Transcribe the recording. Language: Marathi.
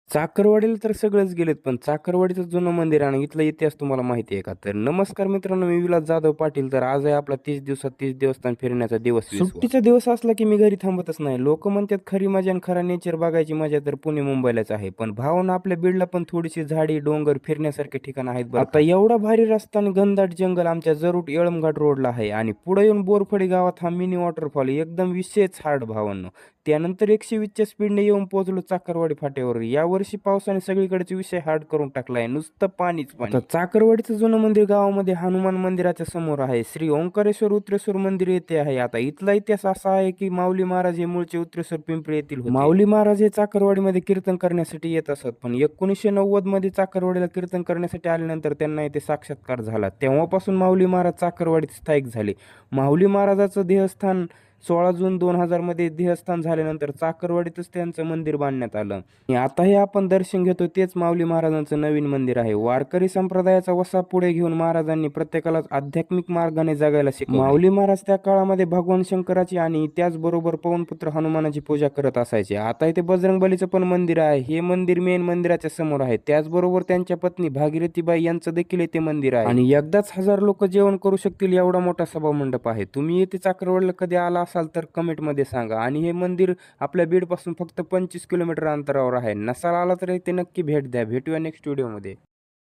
चाकरवाडीला तर सगळेच गेलेत, पण चाकरवाडीचं जुनं मंदिर आणि इथला इतिहास तुम्हाला माहिती आहे का? तर नमस्कार मित्रांनो, मी विलास जाधव पाटील. तर आज आहे आपला 30 दिवसात 30 देवस्थान फिरण्याचा दिवस 20वा. सुट्टीचा दिवस असला की मी घरी थांबतच नाही. लोक म्हणतात खरी मजा आणि खरा नेचर बघायची मजा तर पुणे मुंबईलाच आहे. पण भावना आपल्या बीडला पण थोडीशी झाडी, डोंगर फिरण्यासारखे ठिकाण आहेत बरं आता एवढा भारी रस्ता आणि घनदाट जंगल आमच्या जरूट येळमघाट रोडला आहे आणि पुढे येऊन बोरफडी गावात हा मिनी वॉटरफॉल एकदम विशेष हार्ड भावांनो. त्यानंतर 120च्या स्पीडने येऊन पोहोचलो चाकरवाडी फाट्यावर. यावर्षी पावसाने सगळीकडचे विषय हार्ड करून टाकलाय, नुसतं पाणीच पाणी. आता चाकरवाडीचं जुनं मंदिर गावामध्ये हनुमान मंदिराच्या समोर आहे. श्री ओंकारेश्वर उत्रेश्वर मंदिर येथे आहे. आता इथला इतिहास असा आहे की माऊली महाराज हे मूळचे उत्रेश्वर पिंपरी येथील होते. माऊली महाराज हे चाकरवाडीमध्ये कीर्तन करण्यासाठी येत असत, पण 1990 मध्ये चाकरवाडीला कीर्तन करण्यासाठी आल्यानंतर त्यांना येथे साक्षात्कार झाला. तेव्हापासून माऊली महाराज चाकरवाडीत स्थायिक झाले. माऊली महाराजाचं देवस्थान 16 जून 2000 मध्ये देवस्थान झाल्यानंतर चाकरवाडीतच त्यांचं मंदिर बांधण्यात आलं. आणि आता हे आपण दर्शन घेतो तेच माऊली महाराजांचं नवीन मंदिर आहे. वारकरी संप्रदायाचा वसा पुढे घेऊन महाराजांनी प्रत्येकाला आध्यात्मिक मार्गाने जगायला शिकवले. माऊली महाराज त्या काळामध्ये भगवान शंकराची आणि त्याचबरोबर पवनपुत्र हनुमानाची पूजा करत असायचे. आता इथे बजरंगबलीचं पण मंदिर आहे. हे मंदिर मेन मंदिराच्या समोर आहे. त्याचबरोबर त्यांच्या पत्नी भागीरथीबाई यांचं देखील येथे मंदिर आहे आणि एकदाच 1000 लोक जेवण करू शकतील एवढा मोठा सभा मंडप आहे. तुम्ही येथे चाकरवाडीला कधी आला असाल तर कमेंटमध्ये सांगा. आणि हे मंदिर आपल्या बीडपासून फक्त 25 किलोमीटर अंतरावर आहे. नसाल आला तर इथे नक्की भेट द्या. भेटूया नेक्स्ट व्हिडिओमध्ये.